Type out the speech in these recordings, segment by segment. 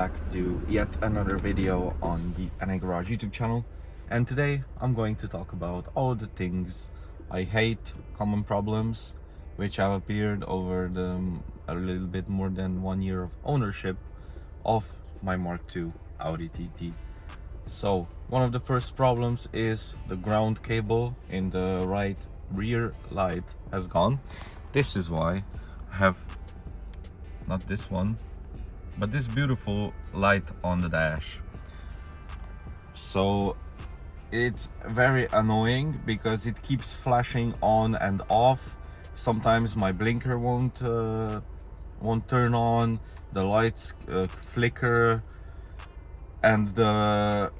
back to yet another video on the NA Garage YouTube channel, and today I'm going to talk about all the things I hate, common problems which have appeared over a little bit more than 1 year of ownership of my Mark II Audi TT. So one of the first problems is the ground cable in the right rear light has gone. This is why I have not this one, but this beautiful light on the dash. So it's very annoying because it keeps flashing on and off. Sometimes my blinker won't turn on, the lights flicker, and the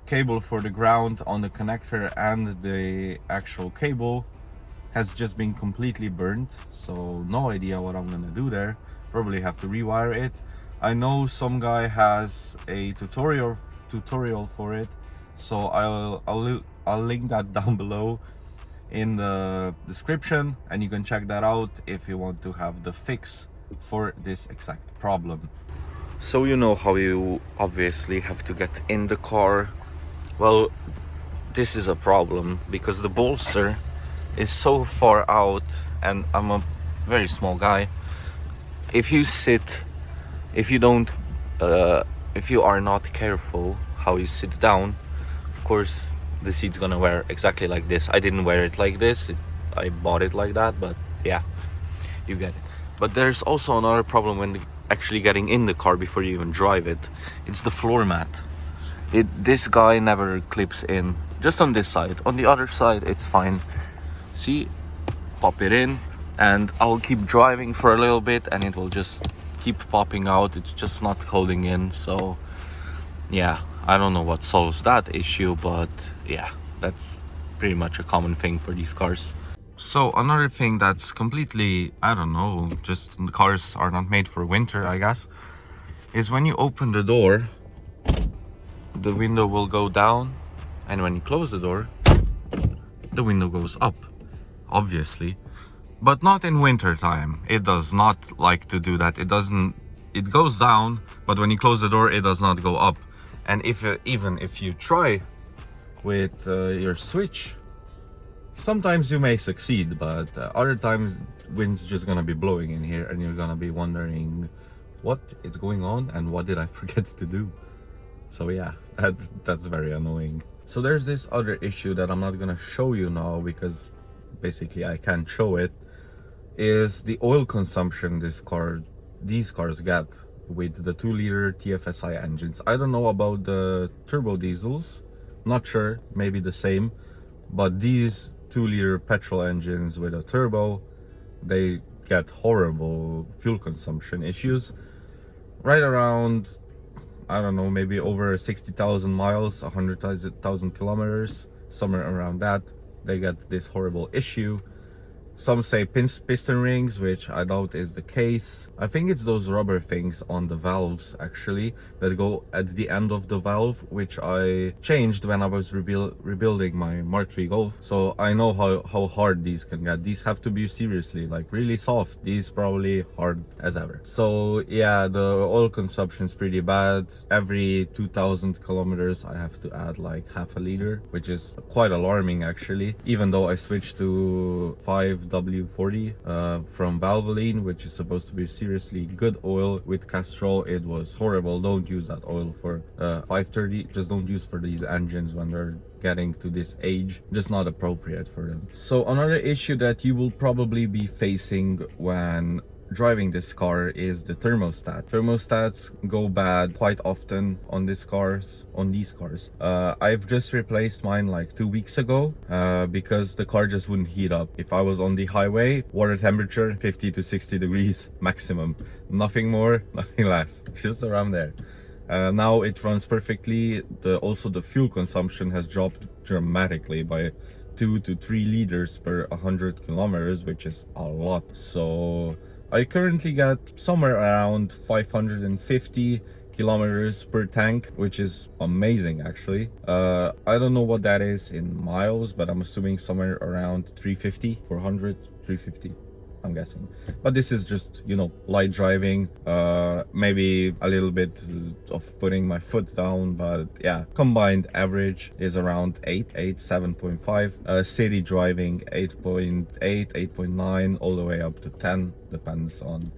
cable for the ground on the connector and the actual cable has just been completely burnt. So no idea what I'm gonna do there. Probably have to rewire it. I know some guy has a tutorial for it, so I'll link that down below in the description, and you can check that out if you want to have the fix for this exact problem. So you know how you obviously have to get in the car. Well, this is a problem because the bolster is so far out and I'm a very small guy. If you are not careful how you sit down, of course the seat's gonna wear exactly like this. I didn't wear it like this, I bought it like that, but yeah, you get it. But there's also another problem when actually getting in the car before you even drive it. It's the floor mat. This guy never clips in, just on this side. On the other side it's fine. See, pop it in and I'll keep driving for a little bit and it will just keep popping out. It's just not holding in. So yeah, I don't know what solves that issue, but yeah, that's pretty much a common thing for these cars. So another thing that's completely, I don't know, just the cars are not made for winter, I guess, is when you open the door, the window will go down, and when you close the door, the window goes up, obviously. But not in winter time. It does not like to do that. It goes down, but when you close the door, it does not go up. And even if you try with your switch, sometimes you may succeed, but other times wind's just gonna be blowing in here and you're gonna be wondering what is going on and what did I forget to do. So yeah, that's very annoying. So there's this other issue that I'm not gonna show you now because basically I can't show it, is the oil consumption these cars get with the 2-liter TFSI engines. I don't know about the turbo diesels, not sure, maybe the same, but these 2-liter petrol engines with a turbo, they get horrible fuel consumption issues. Right around, I don't know, maybe over 60,000 miles, 100,000 kilometers, somewhere around that, they get this horrible issue. Some say piston rings, which I doubt is the case. I think it's those rubber things on the valves actually that go at the end of the valve, which I changed when I was rebuilding my Mark III Golf. So I know how hard these can get. These have to be seriously like really soft. These probably hard as ever. So yeah, the oil consumption is pretty bad. Every 2,000 kilometers I have to add like half a liter, which is quite alarming actually. Even though I switched to 5W40 from Valvoline, which is supposed to be seriously good oil. With Castrol it was horrible. Don't use that oil for 530. Just don't use for these engines when they're getting to this age, just not appropriate for them. So another issue that you will probably be facing when driving this car is the thermostat. Thermostats go bad quite often on these cars. I've just replaced mine like 2 weeks ago because the car just wouldn't heat up. If I was on the highway, water temperature 50 to 60 degrees maximum, nothing more, nothing less, just around there. Now it runs perfectly. Also the fuel consumption has dropped dramatically by 2 to 3 liters per 100 kilometers, which is a lot. So I currently get somewhere around 550 kilometers per tank, which is amazing actually. I don't know what that is in miles, but I'm assuming somewhere around 350, 400, 350. I'm guessing. But this is just, you know, light driving, maybe a little bit of putting my foot down, but yeah, combined average is around 7.5. City driving 8.8, 8.9, all the way up to 10, depends on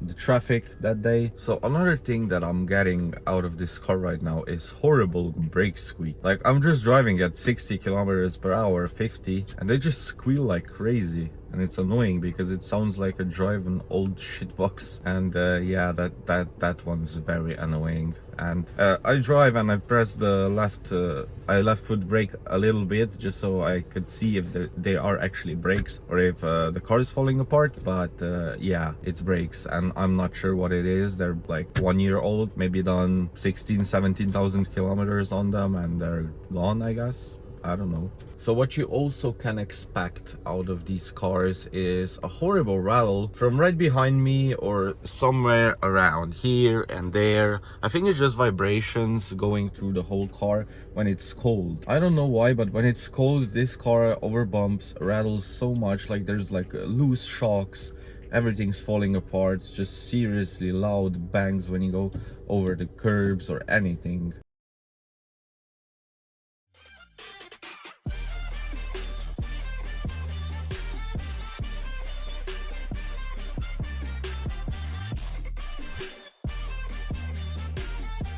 the traffic that day. So another thing that I'm getting out of this car right now is horrible brake squeak. Like, I'm just driving at 60 kilometers per hour, 50, and they just squeal like crazy. And it's annoying because it sounds like a driving old shitbox. And yeah, that one's very annoying. And I drive and I press the left foot brake a little bit just so I could see if they are actually brakes or if the car is falling apart. But yeah, it's brakes, and I'm not sure what it is. They're like 1 year old, maybe done 17,000 kilometers on them, and they're gone, I guess. I don't know. So what you also can expect out of these cars is a horrible rattle from right behind me or somewhere around here and there. I think it's just vibrations going through the whole car when it's cold. I don't know why, but when it's cold, this car over bumps, rattles so much. Like, there's like loose shocks, everything's falling apart, just seriously loud bangs when you go over the curbs or anything.